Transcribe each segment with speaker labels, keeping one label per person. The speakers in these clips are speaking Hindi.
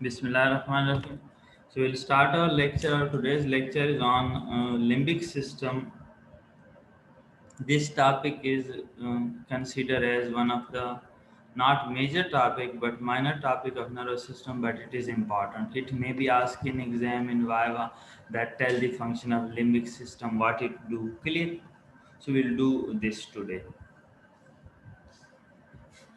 Speaker 1: Bismillahirrahmanirrahim. So we'll start our lecture. Our today's lecture is on limbic system. This topic is considered as one of the not major topic but minor topic of nervous system, but it is important. It may be asked in exam in Viva that tell the function of limbic system, what it do. Clear? So we'll do this today.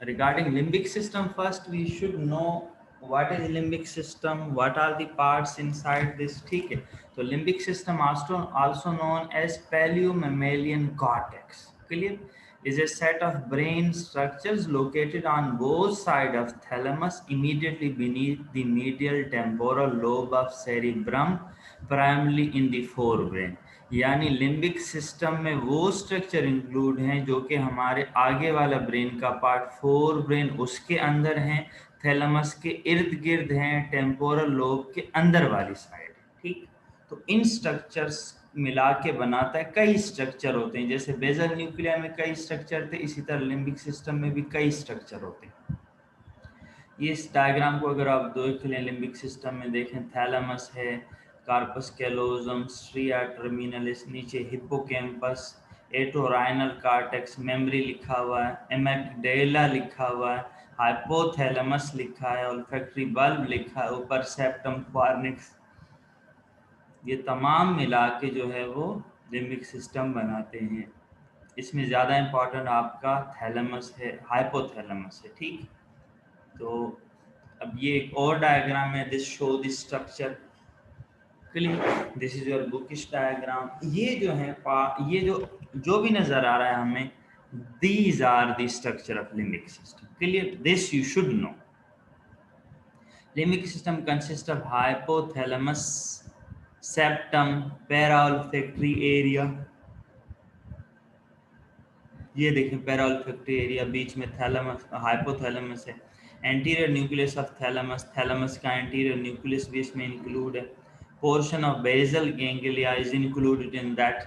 Speaker 1: Regarding limbic system, first we should know what is limbic system, what are the parts inside this. ठीक है, तो limbic system also known as paleomammalian cortex, clear, is a set of brain structures located on both sides of thalamus immediately beneath the medial temporal lobe of cerebrum, primarily in the forebrain. यानी लिम्बिक सिस्टम में वो स्ट्रक्चर इंक्लूड हैं जो कि हमारे आगे वाला ब्रेन का पार्ट फोर ब्रेन उसके अंदर हैं, थैलमस के इर्द गिर्द हैं, टेम्पोरल लोब के अंदर वाली साइड। ठीक, तो इन स्ट्रक्चर्स मिला के बनाता है। कई स्ट्रक्चर होते हैं, जैसे बेजल न्यूक्लिया में कई स्ट्रक्चर थे, इसी तरह लिम्बिक सिस्टम में भी कई स्ट्रक्चर होते हैं। ये इस डायग्राम को अगर आप देख लें, लिम्बिक सिस्टम में देखें, थैलमस है, कार्पस कैलोजम, स्ट्रिया टर्मिनलिस, नीचे हिप्पोकैम्पस, एटोराइनल कार्टेक्स, मेमोरी लिखा हुआ है, एमेगडेला लिखा हुआ है, हाइपोथैलेमस लिखा है, ओल्फैक्टरी बल्ब लिखा है, ऊपर सेप्टम फॉर्निक्स। ये तमाम मिला के जो है वो लिम्बिक सिस्टम बनाते हैं। इसमें ज़्यादा इम्पोर्टेंट आपका थैलेमस है, हाइपोथैलेमस है। ठीक, तो अब ये एक और डायग्राम है, this show this structure. Clear, this is your bookish diagram. ये जो है ये जो भी नजर आ रहा है हमें, these are the structure of limbic system. Clear, this you should know. Limbic system consist of hypothalamus, septum, paraolfactory area. ये देखें पैराओल्फैक्टरी एरिया, बीच में थैलेमस, हाइपोथैलेमस है, anterior nucleus of thalamus, thalamus का एंटीरियर न्यूक्लियस भी इसमें इंक्लूड है, portion of basal ganglia is included in that,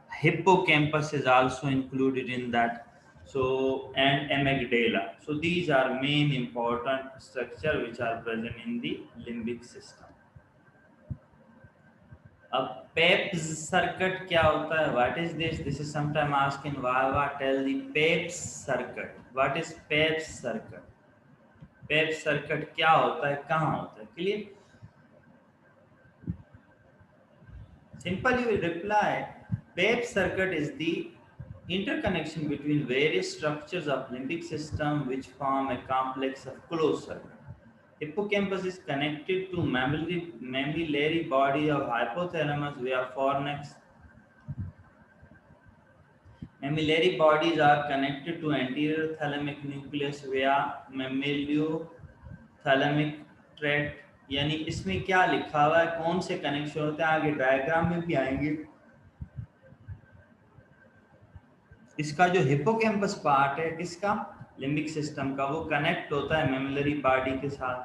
Speaker 1: hippocampus is also included in that, so and amygdala. So these are main important structure which are present in the limbic system. अब पेप्स सर्किट क्या होता है? What is this? This is sometime asked in viva, tell the Papez circuit. What is Papez circuit? Papez circuit क्या होता है, कहाँ होता है? Clear, simple you will reply, Pep's circuit is the interconnection between various structures of limbic system which form a complex of closed circuit. Hippocampus is connected to mammillary body of hypothalamus via fornix. Mammillary bodies are connected to anterior thalamic nucleus via mammillothalamic tract. यानी इसमें क्या लिखा हुआ है, कौन से कनेक्शन होते हैं, आगे डायग्राम में भी आएंगे। इसका जो हिप्पोकैम्पस पार्ट है किसका, लिम्बिक सिस्टम का, वो कनेक्ट होता है मेमोलरी बॉडी के साथ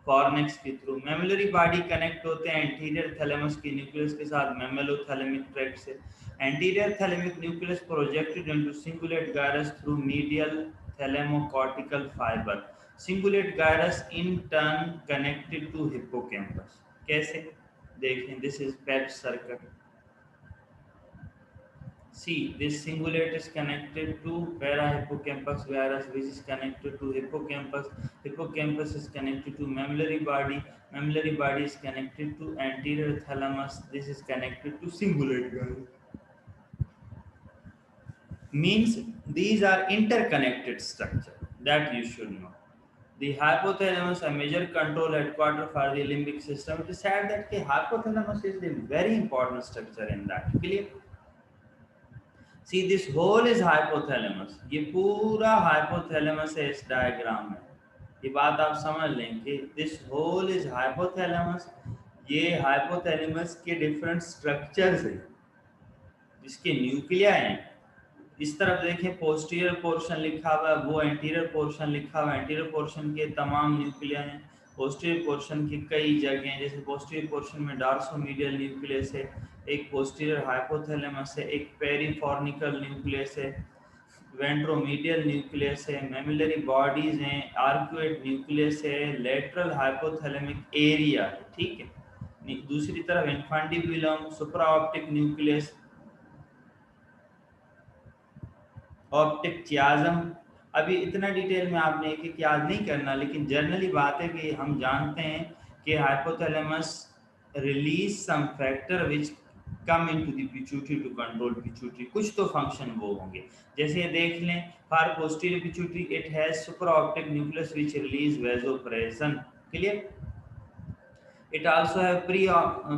Speaker 1: फॉर्निक्स के थ्रू। मेमोलरी बॉडी कनेक्ट होते हैं एंटीरियर थैलेमस की न्यूक्लियस के साथ मेमेलोथैलेमिक ट्रैक्ट से। Anterior thalamic nucleus projected into cingulate gyrus through medial thalamocortical fibre. Cingulate gyrus in turn connected to hippocampus. कैसे देखें, this is Papez circuit. See, this cingulate is connected to parahippocampus virus, which is connected to hippocampus. Hippocampus is connected to mammillary body. Mammillary body is connected to anterior thalamus. This is connected to cingulate gland. Means these are interconnected structure that you should know. The hypothalamus, a major control headquarter for the limbic system. It is said that the hypothalamus is the very important structure in that. Clear? See, this whole is hypothalamus. ये पूरा hypothalamus है इस डायग्राम में। ये बात आप समझ लें कि this whole is hypothalamus. ये hypothalamus के different structures हैं, जिसके न्यूक्लिया हैं। इस तरफ देखें, पोस्टीरियर पोर्शन लिखा हुआ है, वो एंटीरियर पोर्शन लिखा हुआ है। एंटीरियर पोर्शन के तमाम न्यूक्लिया हैं, पोस्टीरियर पोर्शन की कई जगह हैं। जैसे पोस्टीरियर पोर्शन में डार्सोमीडियल न्यूक्लियस है, एक पोस्टीरियर हाइपोथैलेमस है, एक पेरीफॉर्निकल न्यूक्लियस है, वेंट्रोमीडियल न्यूक्लियस है, मेमिलरी बॉडीज हैं, आर्कुएट न्यूक्लियस है, लेटरल हाइपोथैलेमिक एरिया है, ठीक है। दूसरी तरफ इन्फंडिबुलम, सुप्राऑप्टिक न्यूक्लियस, ऑप्टिक चियाज़म। अभी इतना डिटेल में आपने एक एक याद नहीं करना, लेकिन जनरली बात है कि हम जानते हैं कि hypothalamus release some factor which come into the pituitary to control pituitary. कुछ तो फंक्शन वो होंगे, जैसे देख लें for posterior pituitary it has supraoptic nucleus which release vasopressin, clear. It also have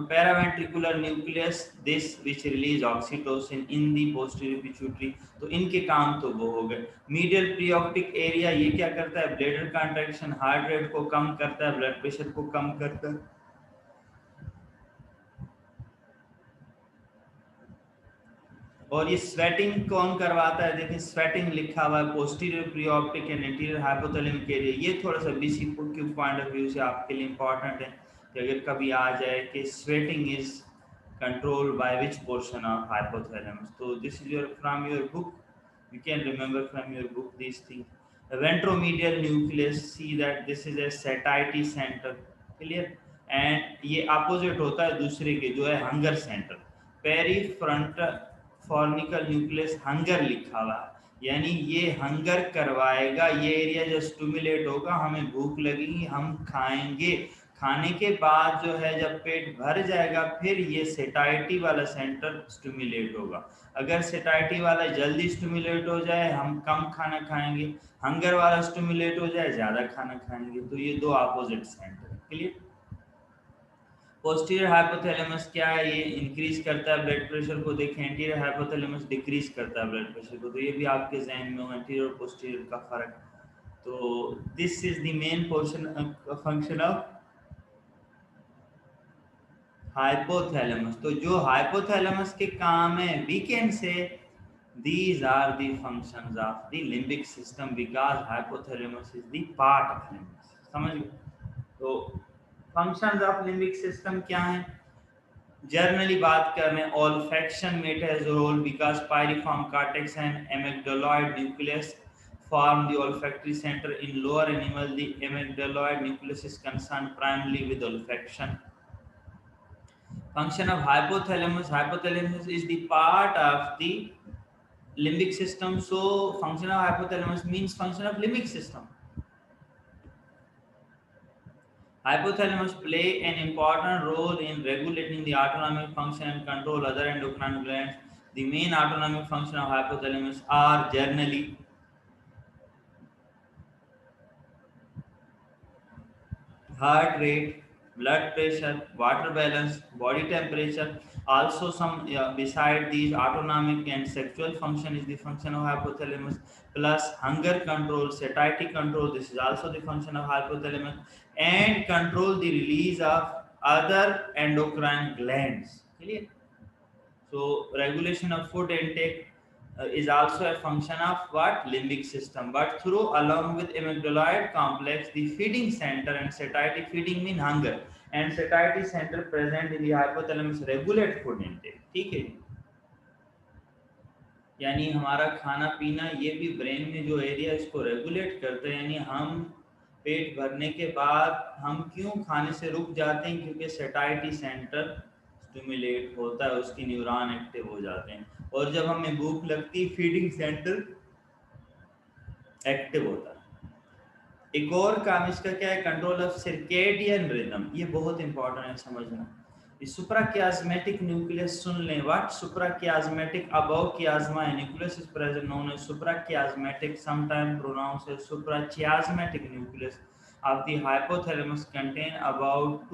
Speaker 1: paraventricular nucleus, this which release oxytocin in the posterior pituitary। तो इनके काम तो वो हो गए। मीडियल प्रीऑप्टिक एरिया ये क्या करता है, ब्लैडर कंट्रैक्शन, हार्ट रेट को कम करता है, ब्लड प्रेशर को कम करता है। और ये स्वेटिंग कौन करवाता है, देखिए स्वेटिंग लिखा हुआ है, posterior preoptic and anterior hypothalamic area. ये थोड़ा सा बीसी के पॉइंट ऑफ व्यू से आपके लिए इंपॉर्टेंट है कि अगर कभी आ जाए कि sweating is control by which portion of hypothalamus, तो this is your from your book, you can remember from your book these things. The ventromedial nucleus, see that this is a satiety center, clear, and ये opposite होता है दूसरे के जो है hunger center। पेरीफ्रंटल फॉर्निकल न्यूक्लियस हंगर लिखा हुआ, यानी ये हंगर करवाएगा, ये एरिया जो स्टिमुलेट होगा, हमें भूख लगेगी, हम खाएंगे, खाने के बाद जो है जब पेट भर जाएगा फिर ये सेटाइटी वाला सेंटर स्टिमुलेट होगा। अगर सेटाइटी वाला जल्दी स्टिमुलेट हो जाए हम कम खाना खाएंगे, हंगर वाला स्टिमुलेट हो जाए ज़्यादा खाना खाएंगे, तो ये दो opposite centre, clear. Posterior hypothalamus क्या है, ये इंक्रीज करता है ब्लड प्रेशर को, देखें एंटीरियर हाइपोथैलेमस डिक्रीज करता है ब्लड प्रेशर को, तो ये भी आपके जहन में हो एंटीरियर और पोस्टीरियर का फर्क। तो this is the main portion function of hypothalamus. तो जो हाइपोथैलेमस के काम है we can say these are the functions of the limbic system because hypothalamus is the part of limbic system, समझ गए। तो functions of limbic system क्या है, जनरली बात कर रहे हैं olfaction में it has a role because pyriform cortex and amygdaloid nucleus form the olfactory center in lower animal। The amygdaloid nucleus is concerned primarily with olfaction। Function of hypothalamus, hypothalamus is the part of the limbic system, so function of hypothalamus means function of limbic system। Hypothalamus play an important role in regulating the autonomic function and control other endocrine glands। The main autonomic function of hypothalamus are generally heart rate, blood pressure, water balance, body temperature। Also some beside these autonomic and sexual function is the function of hypothalamus, plus hunger control, satiety control, this is also the function of hypothalamus, and control the release of other endocrine glands, clear। So regulation of food intake is also a function of what, limbic system, but through along with amygdaloid complex the feeding center and satiety, feeding mean hunger, and satiety center present in the hypothalamus regulate food intake, ठीक है। यानी हमारा खाना पीना ये भी ब्रेन में जो एरिया इसको रेगुलेट करते हैं, यानी हम पेट भरने के बाद हम क्यों खाने से रुक जाते हैं, क्योंकि सैटाइटी सेंटर स्टिमुलेट होता है, उसकी न्यूरॉन एक्टिव हो जाते हैं, और जब हमें भूख लगती फीडिंग सेंटर एक्टिव होता है। एक और काम इसका क्या है, कंट्रोल ऑफ सर्केडियन रिदम, ये बहुत इंपॉर्टेंट है समझना। सुप्राकियास्मेटिक न्यूक्लियस सुन लें, what suprachiasmatic, above chiasma nucleus is present known as suprachiasmatic, sometime pronounced as suprachiasmatic nucleus of the hypothalamus contain about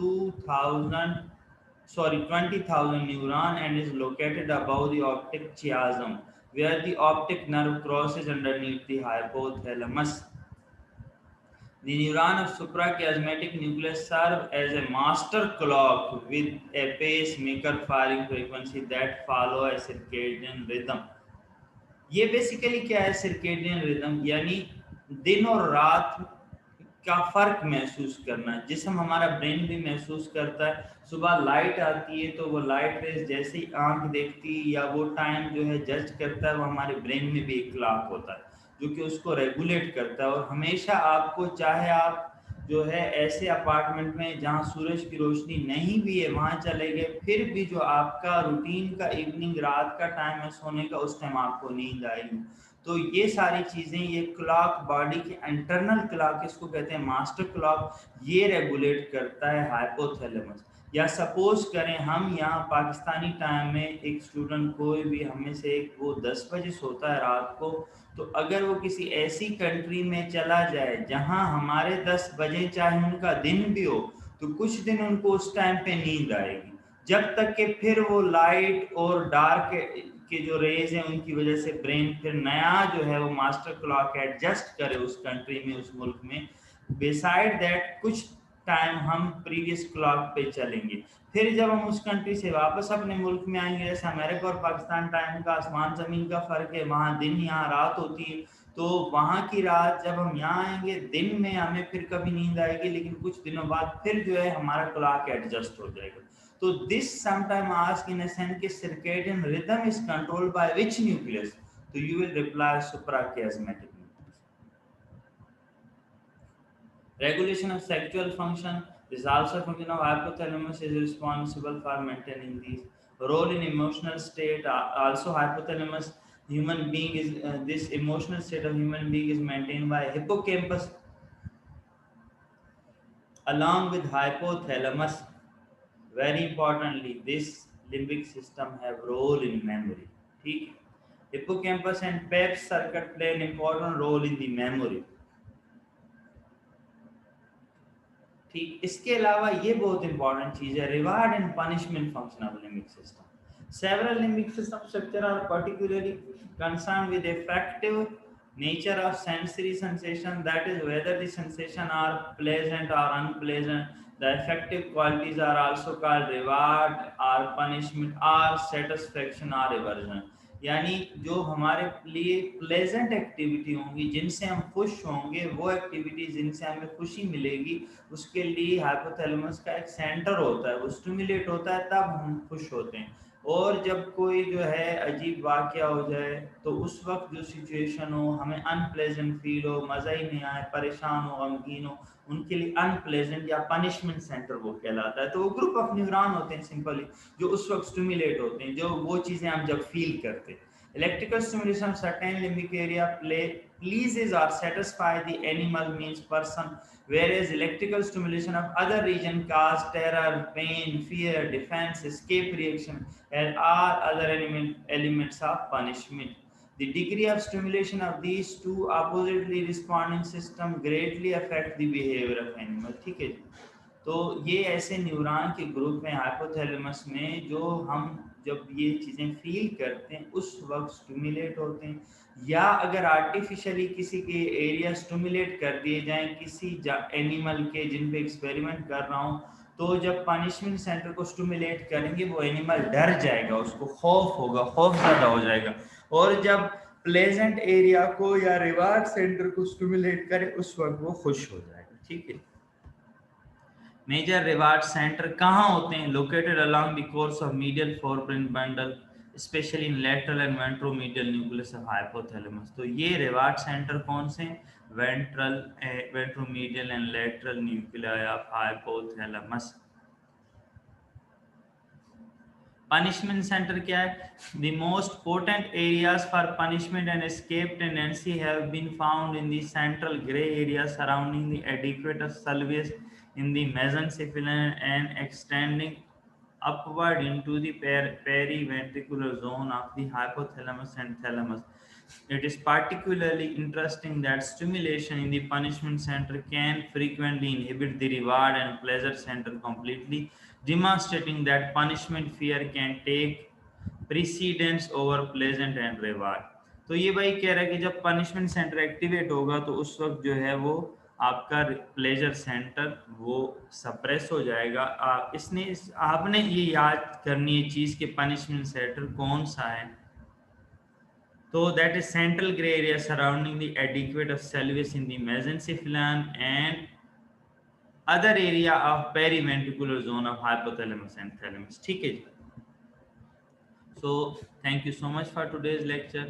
Speaker 1: 20,000 neuron and is located above the optic chiasm where the optic nerve crosses underneath the hypothalamus। The neuron of suprachiasmatic nucleus serve as a master clock with a pacemaker firing frequency that follow a circadian rhythm। ये बेसिकली क्या है, circadian rhythm यानी दिन और रात का फर्क महसूस करना, जिसम हमारा ब्रेन भी महसूस करता है। सुबह लाइट आती है तो वो लाइट रेज जैसे ही आंख देखती है या वो टाइम जो है जज करता है, वो हमारे ब्रेन में भी एक क्लॉक होता है। जो कि उसको रेगुलेट करता है। और हमेशा आपको, चाहे आप जो है ऐसे अपार्टमेंट में जहाँ सूरज की रोशनी नहीं भी है वहाँ चले गए, फिर भी जो आपका रूटीन का इवनिंग रात का टाइम है सोने का, उस टाइम आपको नींद आएगी। तो ये सारी चीज़ें, ये क्लॉक, बॉडी की इंटरनल क्लॉक, इसको कहते हैं मास्टर क्लॉक, ये रेगुलेट करता है हाइपोथैलेमस। या सपोज करें हम यहाँ पाकिस्तानी टाइम में एक स्टूडेंट, कोई भी हमें से एक, वो 10 बजे सोता है रात को, तो अगर वो किसी ऐसी कंट्री में चला जाए जहाँ हमारे 10 बजे चाहे उनका दिन भी हो, तो कुछ दिन उनको उस टाइम पे नींद आएगी, जब तक कि फिर वो लाइट और डार्क के जो रेज हैं उनकी वजह से ब्रेन फिर नया जो है वो मास्टर क्लॉक एडजस्ट करे उस कंट्री में, उस मुल्क में। बिसाइड दैट कुछ टाइम हम प्रीवियस क्लॉक पे चलेंगे। फिर जब हम उस कंट्री से वापस अपने मुल्क में आएंगे, जैसे अमेरिका और पाकिस्तान टाइम का आसमान ज़मीन का फ़र्क है, वहाँ दिन यहाँ रात होती है, तो वहाँ की रात जब हम यहाँ आएंगे, दिन में हमें फिर कभी नींद आएगी, लेकिन कुछ दिनों बाद फिर जो है हमारा क्लॉक एडजस्ट हो जाएगा। तो this sometime ask in a sense कि circadian rhythm is controlled by which nucleus? तो you will reply suprachiasmatic nucleus. Regulation of sexual function is also a function of hypothalamus, is responsible for maintaining these. Role in emotional state, also hypothalamus. Human being is this emotional state of human being is maintained by hippocampus along with hypothalamus. Very importantly, this limbic system have role in memory. ठीक है, hippocampus and Papez circuit play an important role in the memory. ठीक, इसके अलावा ये बहुत इंपॉर्टेंट चीज है, reward and punishment function of limbic system. Several limbic system structure are particularly concerned with effective nature of sensory sensation, that is whether the sensation are pleasant or unpleasant. The effective qualities are also called reward or punishment or satisfaction or aversion। यानी जो हमारे लिए प्लेजेंट एक्टिविटी होंगी, जिनसे हम खुश होंगे, वो एक्टिविटी जिनसे हमें खुशी मिलेगी, उसके लिए हाइपोथैलेमस का एक सेंटर होता है, वो स्टिमुलेट होता है, तब हम खुश होते हैं। और जब कोई जो है अजीब वाक़या हो जाए, तो उस वक्त जो सिचुएशन हो, हमें अनप्लेजेंट फील हो, मज़ा ही नहीं आए, परेशान हो, गमगीन हो, उनके लिए अनप्लेजेंट या पनिशमेंट सेंटर वो कहलाता है। तो वो ग्रुप ऑफ न्यूरॉन होते हैं सिंपली, जो उस वक्त स्टिमुलेट होते हैं, जो वो चीज़ें हम जब फील करते हैं। Electrical stimulation certain limbic area pleases or satisfy the animal means person, whereas electrical stimulation of other region cause terror, pain, fear, defense, escape reaction, and all other elements of punishment. The degree of stimulation of these two oppositely responding system greatly affect the behavior of animal। ठीक है जी। तो ये ऐसे न्यूरॉन के ग्रुप हैं हाइपोथैलेमस में, जो हम जब ये चीज़ें फील करते हैं उस वक्त स्टिमुलेट होते हैं, या अगर आर्टिफिशियली किसी के एरिया स्टिमुलेट कर दिए जाएं किसी एनिमल के जिन पे एक्सपेरिमेंट कर रहा हूँ, तो जब पनिशमेंट सेंटर को स्टिमुलेट करेंगे वो एनिमल डर जाएगा, उसको खौफ होगा, खौफ ज़्यादा हो जाएगा। और जब प्लेजेंट एरिया को या रिवार्ड सेंटर को स्टिमुलेट करें उस वक्त वो खुश हो जाएगा। ठीक है। मेजर रिवार्ड सेंटर कहाँ होते हैं? Located along the course of medial forebrain bundle, specially in lateral and ventromedial nucleus of hypothalamus. तो ये रिवार्ड सेंटर कौन से? Ventral, ventromedial and lateral nuclei of hypothalamus. Punishment centre क्या है? The most potent areas for punishment and escape tendency have been found in the central gray area surrounding the adequatous sulcus in the mesencephalon and extending upward into the periventricular zone of the hypothalamus and thalamus. It is particularly interesting that stimulation in the punishment center can frequently inhibit the reward and pleasure center completely, demonstrating that punishment fear can take precedence over pleasant and reward। तो ये भाई कह रहा है कि जब पनिशमेंट सेंटर एक्टिवेट होगा तो उस वक्त जो है वो आपका प्लेजर सेंटर वो सप्रेस हो जाएगा। आपने ये याद करनी है चीज़ कि पनिशमेंट सेंटर कौन सा है। तो that is central gray area surrounding the adequate of pelvis in the mesencephalon and other area of periventricular zone of hypothalamus and thalamus। ठीक है जी। So thank you so much for today's lecture.